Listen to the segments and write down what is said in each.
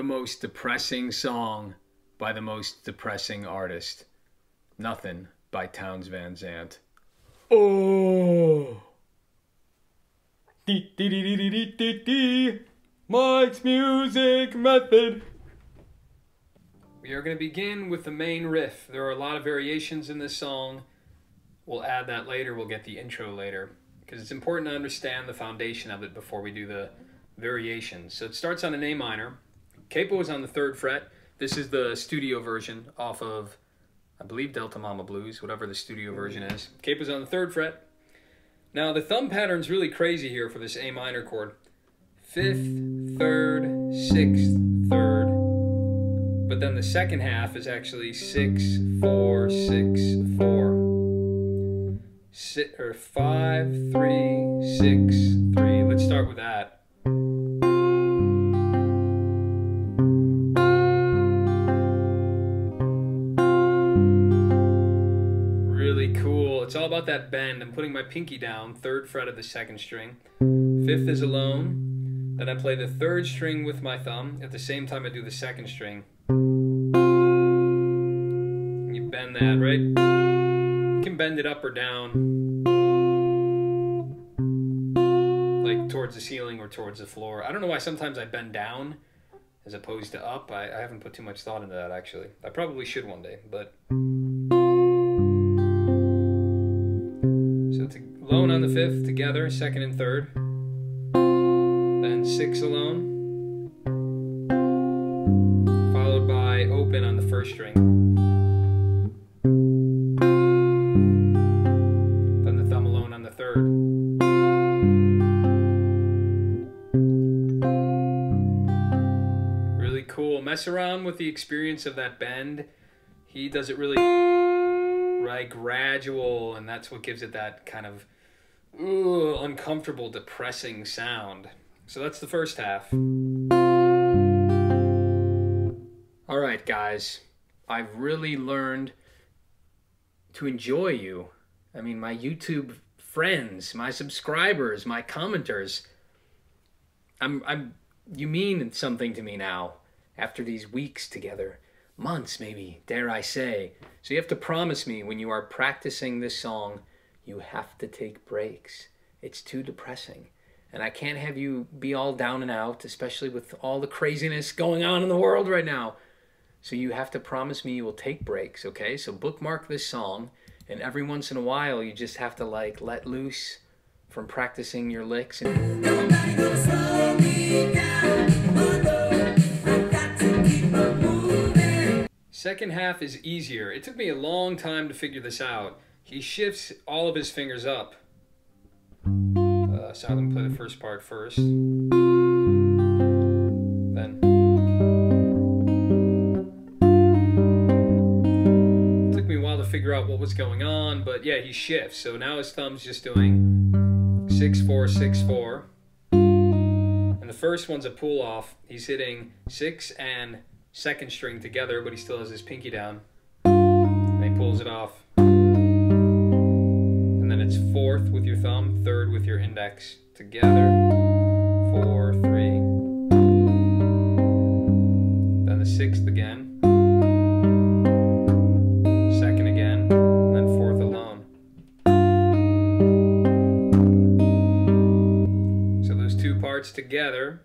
the most depressing song by the most depressing artist. Nothin by Townes Van Zandt. Oh! Dee dee dee dee dee dee dee dee. Mike's music method. We are going to begin with the main riff. There are a lot of variations in this song. We'll add that later. We'll get the intro later, because it's important to understand the foundation of it before we do the variations. So it starts on an A minor. Capo is on the 3rd fret. This is the studio version off of, I believe, Delta Mama Blues, whatever the studio version is. Capo's on the 3rd fret. Now the thumb pattern's really crazy here for this A minor chord. 5th, 3rd, 6th, 3rd. But then the second half is actually 6, 4, 6, 4. 5, 3, 6, 3. Let's start with that. Really cool. It's all about that bend. I'm putting my pinky down, 3rd fret of the 2nd string. 5th is alone. Then I play the 3rd string with my thumb. At the same time I do the 2nd string. You bend that, right? You can bend it up or down, like towards the ceiling or towards the floor. I don't know why sometimes I bend down as opposed to up. I haven't put too much thought into that, actually. I probably should one day, but... So alone on the 5th, together, 2nd and 3rd. Then 6 alone. Followed by open on the 1st string. Then the thumb alone on the 3rd. Really cool. Mess around with the experience of that bend. He does it really gradual, and that's what gives it that kind of uncomfortable, depressing sound. So that's the first half. Alright guys, I've really learned to enjoy you. I mean, my YouTube friends, my subscribers, my commenters. You mean something to me now after these weeks together. Months maybe, dare I say. So you have to promise me when you are practicing this song, you have to take breaks. It's too depressing. And I can't have you be all down and out, especially with all the craziness going on in the world right now. So you have to promise me you will take breaks, okay? So bookmark this song, and every once in a while you just have to like let loose from practicing your licks. And second half is easier. It took me a long time to figure this out. He shifts all of his fingers up. So I'm going to play the first part first. Then. It took me a while to figure out what was going on, but yeah, he shifts. So now his thumb's just doing 6, 4, 6, 4. And the first one's a pull off. He's hitting 6 and 2nd string together, but he still has his pinky down. And he pulls it off. And then it's 4th with your thumb, 3rd with your index together, 4, 3. Then the 6th again, 2nd again, and then 4th alone. So those two parts together.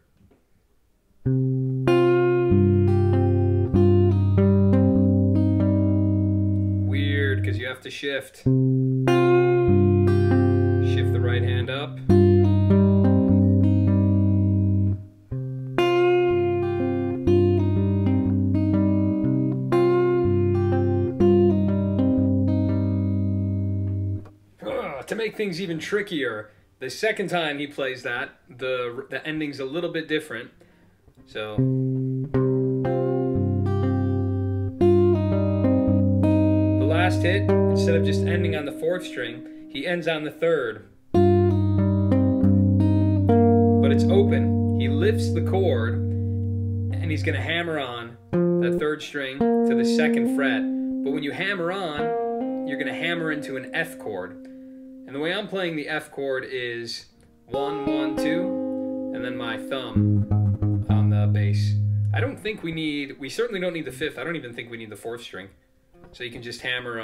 Weird, because you have to shift. Shift the right hand up. To make things even trickier, the second time he plays that, the ending's a little bit different. So the last hit, instead of just ending on the 4th string, he ends on the 3rd. But it's open. He lifts the chord, and he's going to hammer on that 3rd string to the 2nd fret. But when you hammer on, you're going to hammer into an F chord. And the way I'm playing the F chord is 1, 1, 2, and then my thumb on the bass. I don't think we certainly don't need the 5th. I don't even think we need the 4th string. So you can just hammer,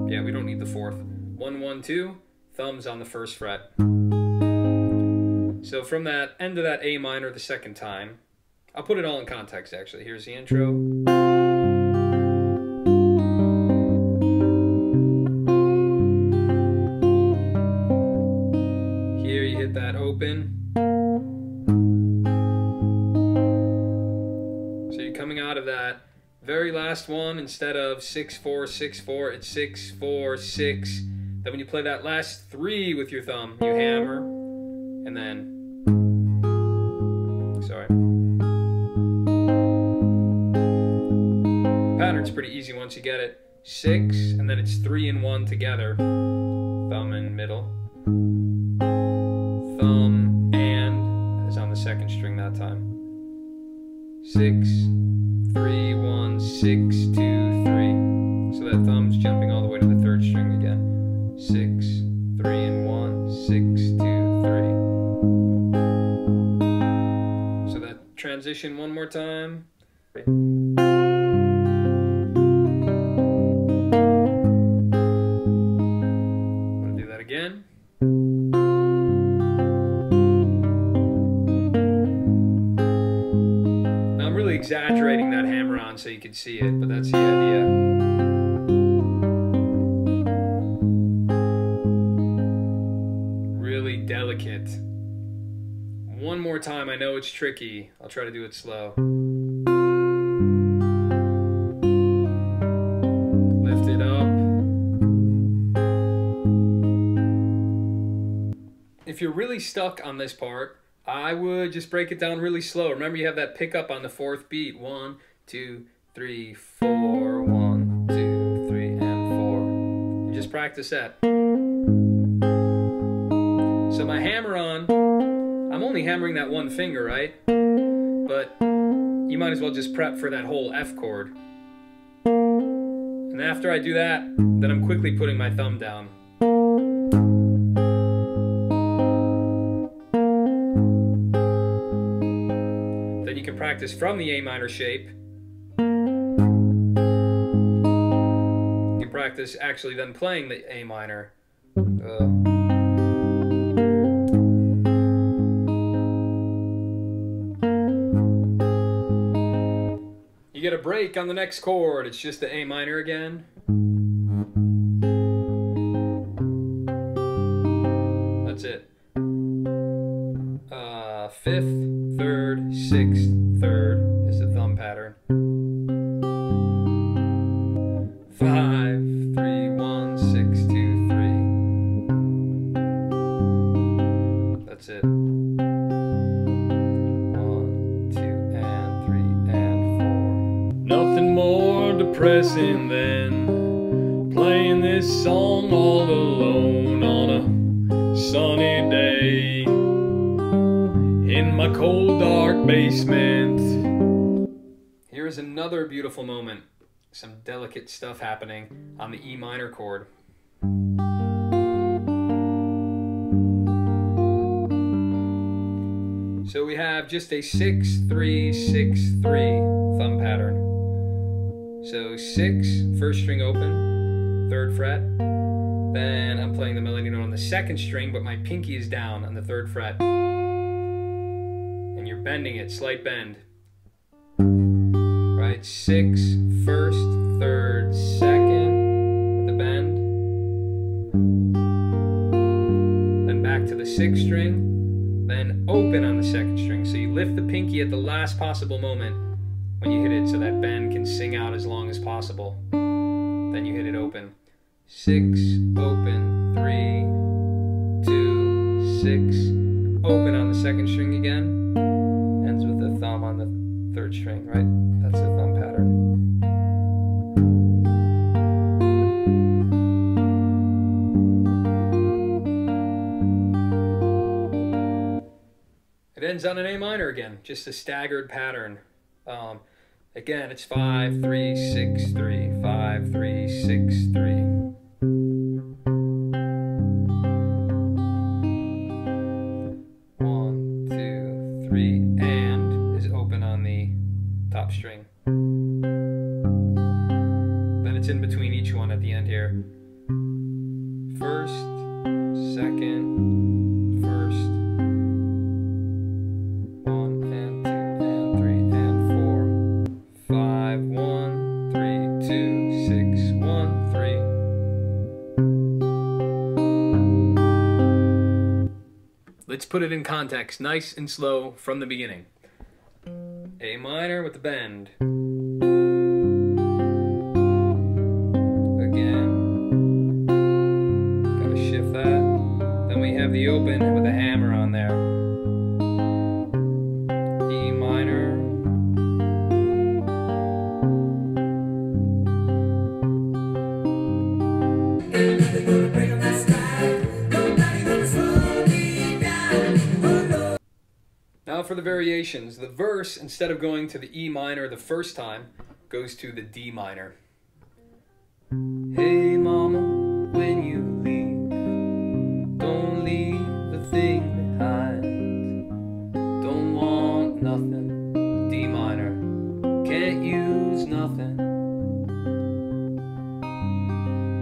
yeah, we don't need the 4th. 1, 1, 2, thumbs on the 1st fret. So from that end of that A minor the 2nd time, I'll put it all in context actually. Here's the intro. Here you hit that open. So you're coming out of that very last one, instead of 6, 4, 6, 4, it's 6, 4, 6. Then when you play that last 3 with your thumb, you hammer, and then, sorry. Pattern's pretty easy once you get it. 6, and then it's 3 and 1 together. Thumb in middle. Thumb and is on the 2nd string that time. 6, 3, 1, 6, 2, 3. So that thumb's jumping all the way to the 3rd string again. 6, 3 and 1, 6, 2, 3. So that transition one more time. Want to do that again? Now I'm really exaggerating that hammer on so you can see it, but that's the idea. Delicate. One more time, I know it's tricky. I'll try to do it slow. Lift it up. If you're really stuck on this part, I would just break it down really slow. Remember, you have that pickup on the 4th beat. 1, 2, 3, 4. 1, 2, 3, and 4. And just practice that. So my hammer on, I'm only hammering that one finger, right? But you might as well just prep for that whole F chord. And after I do that, then I'm quickly putting my thumb down. Then you can practice from the A minor shape. You can practice actually then playing the A minor. You get a break on the next chord, it's just the A minor again. That's it. 5th, 3rd, 6th, 3rd is the thumb pattern. 5, 3, 1, 6, 2, 3. That's it. 1, 2, and 3, and 4. Nothing more depressing than playing this song all alone on a sunny day in my cold dark basement. Here is another beautiful moment. Some delicate stuff happening on the E minor chord. So we have just a 6, 3, 6, 3 thumb pattern. So 6, 1st string open, 3rd fret. Then I'm playing the melody note on the 2nd string, but my pinky is down on the 3rd fret. And you're bending it, slight bend. Right, 6, 1st, 3rd, 2nd, with the bend. Then back to the 6th string, then open on the 2nd string. So you lift the pinky at the last possible moment when you hit it so that bend can sing out as long as possible. Then you hit it open. 6, open, 3, 2, 6, open on the 2nd string again. Ends with the thumb on the 3rd string, right? That's the thumb pattern. It ends on an A minor again, just a staggered pattern. Again, it's 5, 3, 6, 3, 5, 3, 6, 3. One, first, second, first, 1 and 2 and 3 and 4, 5, 1, 3, 2, 6, 1, 3. Let's put it in context, nice and slow from the beginning. A minor with the bend. Have the open with a hammer on there. E minor. Now for the variations. The verse, instead of going to the E minor the first time, goes to the D minor. Hey mama, when you leave, don't leave a thing behind. Don't want nothing. D minor. Can't use nothing.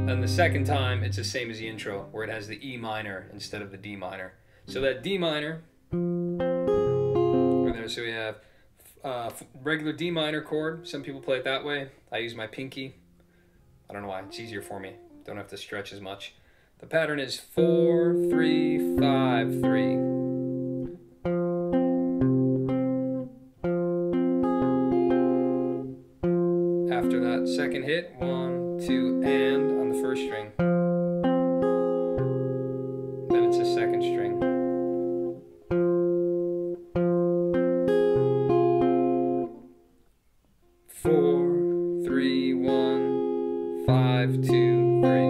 And the second time, it's the same as the intro, where it has the E minor instead of the D minor. So that D minor, over there, so we have regular D minor chord. Some people play it that way. I use my pinky. I don't know why. It's easier for me. Don't have to stretch as much. The pattern is 4, 3, 5, 3. After that second hit, 1, 2, and on the first string. Then it's a second string. Four, 3, 1, 5, 2, 3.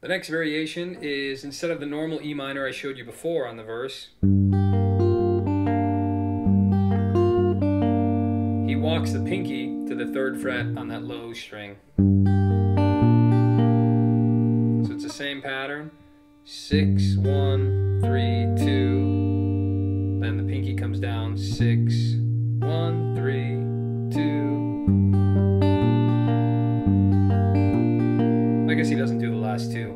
The next variation is, instead of the normal E minor I showed you before on the verse, he walks the pinky to the 3rd fret on that low string. So it's the same pattern. 6, 1, 3, 2. Then the pinky comes down. 6, 1, 3, 2. I guess he doesn't do the last two.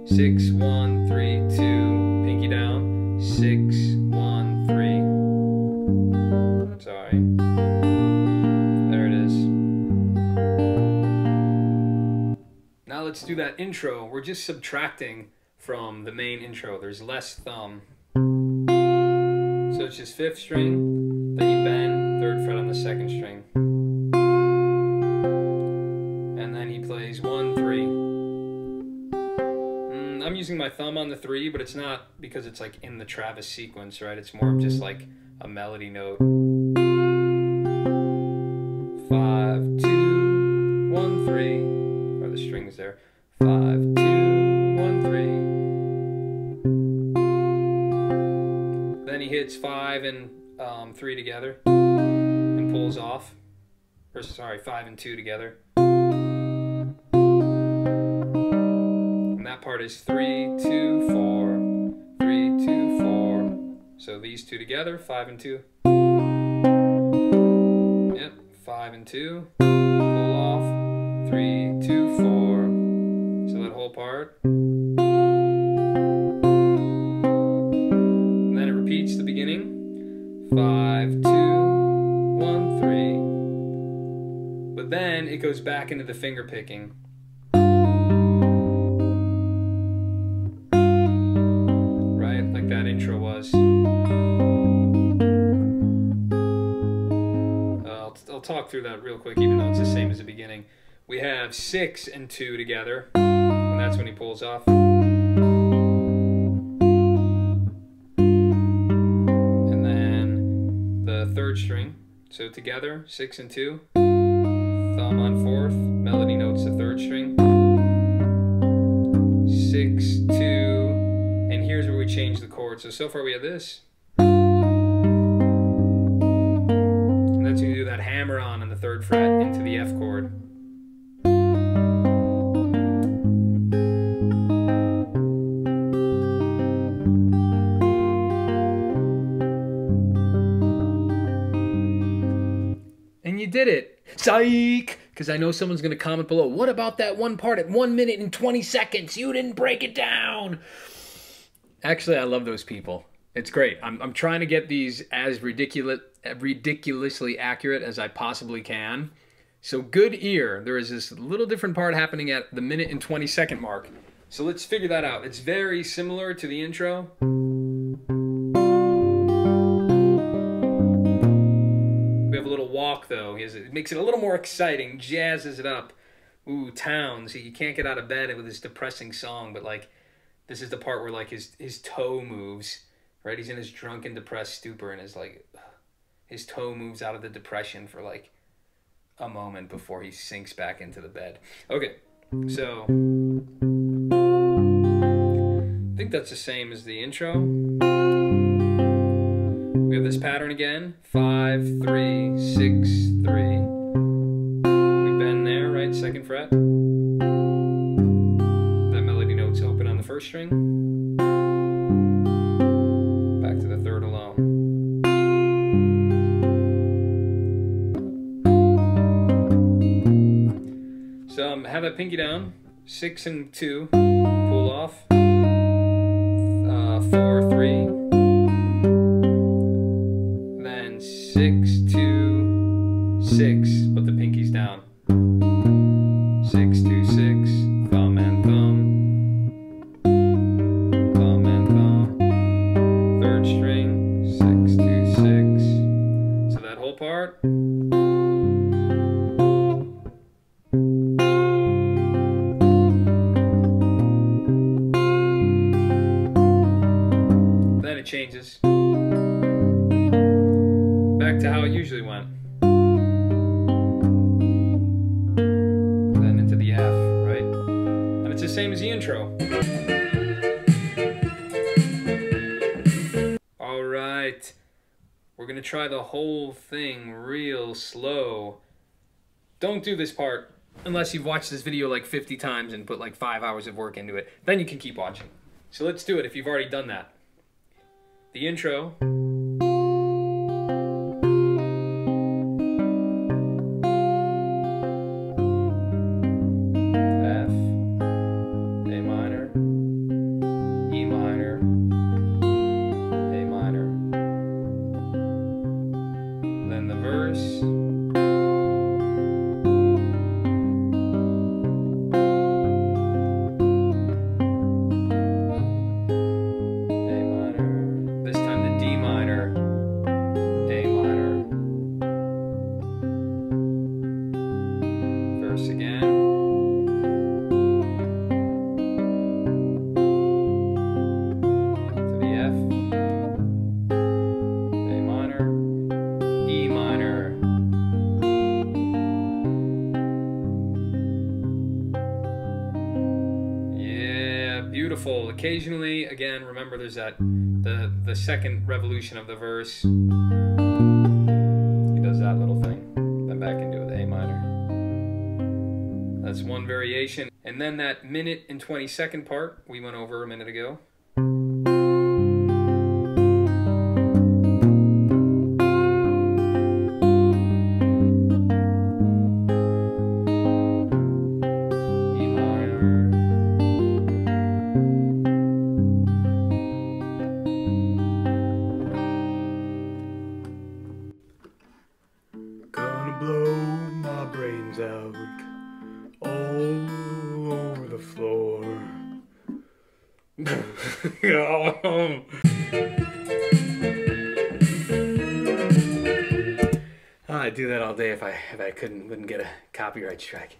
6, 1, 3, 2, pinky down. 6, 1, 3. Sorry. There it is. Now let's do that intro. We're just subtracting from the main intro. There's less thumb. So it's just 5th string, then you bend 3rd fret on the 2nd string. And then he plays 1, 3. I'm using my thumb on the 3, but it's not because it's like in the Travis sequence, right? It's more of just like a melody note. 5, 2, 1, 3. Or the strings there. 5, 2, 1, 3. Then he hits 5 and 3 together and pulls off. Or sorry, 5 and 2 together. That part is 3, 2, 4, 3, 2, 4. So these two together, 5 and 2. Yep, 5 and 2. Pull off, 3, 2, 4. So that whole part. And then it repeats the beginning. 5, 2, 1, 3. But then it goes back into the finger picking. Like that intro was. I'll talk through that real quick, even though it's the same as the beginning. We have 6 and 2 together, and that's when he pulls off. And then the 3rd string. So together, 6 and 2. Thumb on 4th, melody notes the 3rd string. 6, 2. And here's where we change the chord. So far we have this. And that's when you do that hammer on the 3rd fret into the F chord. And you did it! Psych! because I know someone's going to comment below, what about that one part at 1 minute and 20 seconds? You didn't break it down. Actually, I love those people. It's great. I'm trying to get these as ridiculously accurate as I possibly can. So good ear. There is this little different part happening at the minute and 20 second mark. So let's figure that out. It's very similar to the intro. We have a little walk though. It makes it a little more exciting, jazzes it up. Ooh, Towns. You can't get out of bed with this depressing song, but like, this is the part where like his toe moves, right? He's in his drunken, depressed stupor, and his toe moves out of the depression for like a moment before he sinks back into the bed. Okay, so I think that's the same as the intro. We have this pattern again, 5, 3, 6, 3. We bend there, right? 2nd fret. That melody note's open on the 1st string. Back to the 3rd alone. So have that pinky down, 6 and 2, pull off, 4, 3, then 6, 2, 6, but the pinky's down, 6, 2, 6, thumb and thumb, thumb and thumb, 3rd string, 6, 2, 6, so that whole part. Changes back to how it usually went, then into the F, right? And it's the same as the intro. All right, we're gonna try the whole thing real slow. Don't do this part unless you've watched this video like 50 times and put like 5 hours of work into it. Then you can keep watching. So let's do it if you've already done that. The intro. F, A minor, E minor, A minor. Then the verse. Beautiful. Occasionally, again, remember there's that the second revolution of the verse. He does that little thing, then back into the A minor. That's one variation. And then that minute and 20 second part we went over a minute ago. Blow my brains out all over the floor. I'd do that all day if I wouldn't get a copyright strike.